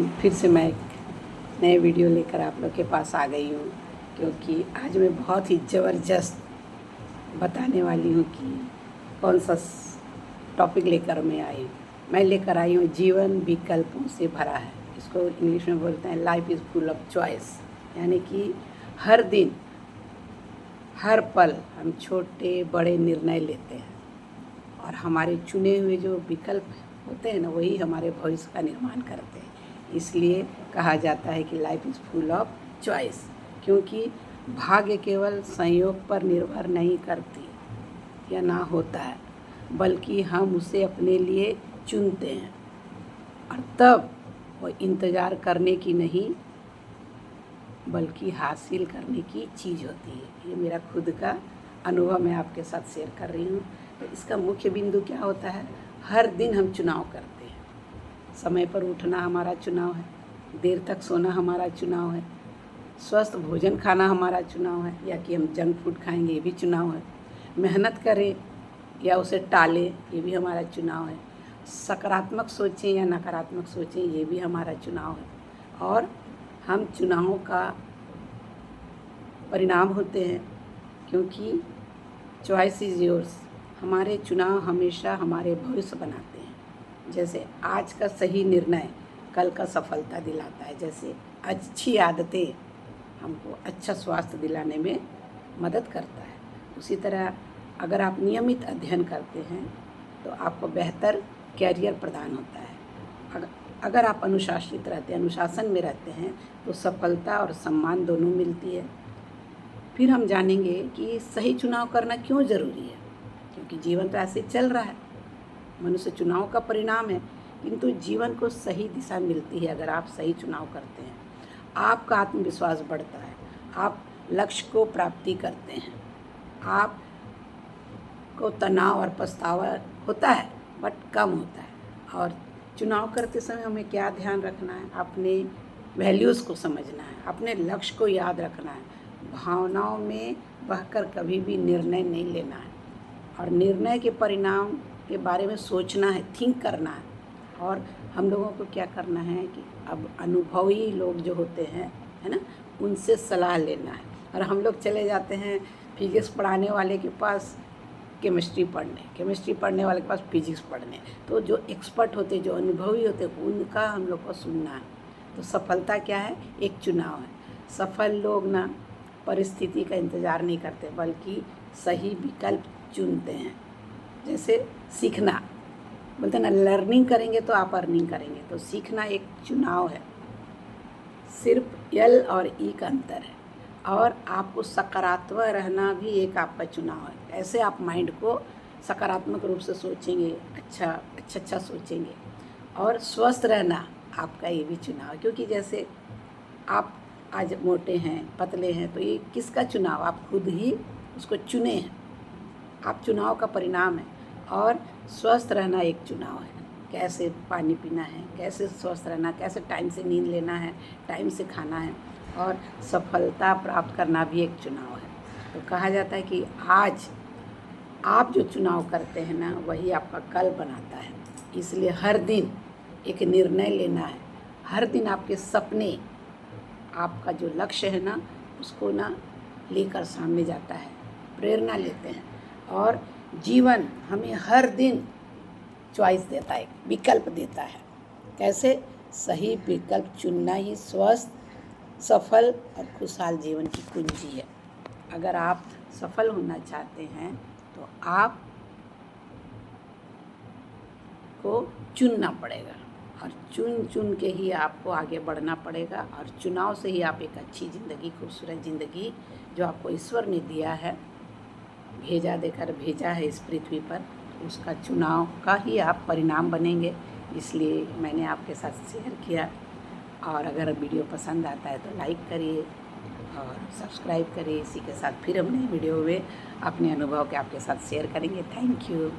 फिर से मैं एक नए वीडियो लेकर आप लोग के पास आ गई हूँ, क्योंकि आज मैं बहुत ही ज़बरदस्त बताने वाली हूँ कि कौन सा टॉपिक लेकर मैं लेकर आई हूँ जीवन विकल्पों से भरा है। इसको इंग्लिश में बोलते हैं life is full of choice, यानी कि हर दिन हर पल हम छोटे बड़े निर्णय लेते हैं और हमारे चुने हुए जो विकल्प होते हैं ना, वही हमारे भविष्य का निर्माण करते हैं। इसलिए कहा जाता है कि life is full of choice, क्योंकि भाग्य केवल संयोग पर निर्भर नहीं करती या ना होता है, बल्कि हम उसे अपने लिए चुनते हैं। और तब वो इंतज़ार करने की नहीं बल्कि हासिल करने की चीज़ होती है। ये मेरा खुद का अनुभव मैं आपके साथ शेयर कर रही हूँ। तो इसका मुख्य बिंदु क्या होता है? हर दिन हम चुनाव करते हैं। समय पर उठना हमारा चुनाव है, देर तक सोना हमारा चुनाव है, स्वस्थ भोजन खाना हमारा चुनाव है, या कि हम जंक फूड खाएंगे ये भी चुनाव है। मेहनत करें या उसे टालें ये भी हमारा चुनाव है। सकारात्मक सोचें या नकारात्मक सोचें ये भी हमारा चुनाव है। और हम चुनावों का परिणाम होते हैं, क्योंकि चॉइस इज़ योर्स। हमारे चुनाव हमेशा हमारे भविष्य बनाते हैं। जैसे आज का सही निर्णय कल का सफलता दिलाता है। जैसे अच्छी आदतें हमको अच्छा स्वास्थ्य दिलाने में मदद करता है, उसी तरह अगर आप नियमित अध्ययन करते हैं तो आपको बेहतर कैरियर प्रदान होता है। अगर आप अनुशासित रहते हैं, अनुशासन में रहते हैं, तो सफलता और सम्मान दोनों मिलती है। फिर हम जानेंगे कि सही चुनाव करना क्यों ज़रूरी है, क्योंकि जीवन तो ऐसे चल रहा है, मनुष्य चुनाव का परिणाम है, किंतु जीवन को सही दिशा मिलती है अगर आप सही चुनाव करते हैं। आपका आत्मविश्वास बढ़ता है, आप लक्ष्य को प्राप्ति करते हैं, आप को तनाव और पछतावा होता है बट कम होता है। और चुनाव करते समय हमें क्या ध्यान रखना है? अपने वैल्यूज़ को समझना है, अपने लक्ष्य को याद रखना है, भावनाओं में बहकर कभी भी निर्णय नहीं लेना है, और निर्णय के परिणाम के बारे में सोचना है, थिंक करना है। और हम लोगों को क्या करना है कि अब अनुभवी लोग जो होते हैं, है ना, उनसे सलाह लेना है। और हम लोग चले जाते हैं फिजिक्स पढ़ाने वाले के पास केमिस्ट्री पढ़ने वाले के पास फिजिक्स पढ़ने। तो जो एक्सपर्ट होते, जो अनुभवी होते, उनका हम लोग को सुनना है। तो सफलता क्या है? एक चुनाव है। सफल लोग ना परिस्थिति का इंतज़ार नहीं करते, बल्कि सही विकल्प चुनते हैं। जैसे सीखना, बोलते हैं ना, लर्निंग करेंगे तो आप अर्निंग करेंगे। तो सीखना एक चुनाव है, सिर्फ एल और ई का अंतर है। और आपको सकारात्मक रहना भी एक आपका चुनाव है। ऐसे आप माइंड को सकारात्मक रूप से सोचेंगे, अच्छा सोचेंगे। और स्वस्थ रहना आपका ये भी चुनाव है, क्योंकि जैसे आप आज मोटे हैं, पतले हैं, तो ये किसका चुनाव? आप खुद ही उसको चुने हैं, आप चुनाव का परिणाम है। और स्वस्थ रहना एक चुनाव है, कैसे पानी पीना है, कैसे स्वस्थ रहना, कैसे टाइम से नींद लेना है, टाइम से खाना है। और सफलता प्राप्त करना भी एक चुनाव है। तो कहा जाता है कि आज आप जो चुनाव करते हैं ना, वही आपका कल बनाता है। इसलिए हर दिन एक निर्णय लेना है। हर दिन आपके सपने, आपका जो लक्ष्य है ना, उसको ना लेकर सामने जाता है, प्रेरणा लेते हैं। और जीवन हमें हर दिन चॉइस देता है, विकल्प देता है। कैसे? सही विकल्प चुनना ही स्वस्थ, सफल और खुशहाल जीवन की कुंजी है। अगर आप सफल होना चाहते हैं तो आप को चुनना पड़ेगा, और चुन के ही आपको आगे बढ़ना पड़ेगा। और चुनाव से ही आप एक अच्छी ज़िंदगी, खूबसूरत ज़िंदगी जो आपको ईश्वर ने दिया है, देकर भेजा है इस पृथ्वी पर, उसका चुनाव का ही आप परिणाम बनेंगे। इसलिए मैंने आपके साथ शेयर किया। और अगर वीडियो पसंद आता है तो लाइक करिए और सब्सक्राइब करिए। इसी के साथ फिर हम नई वीडियो में अपने अनुभव के आपके साथ शेयर करेंगे। Thank you.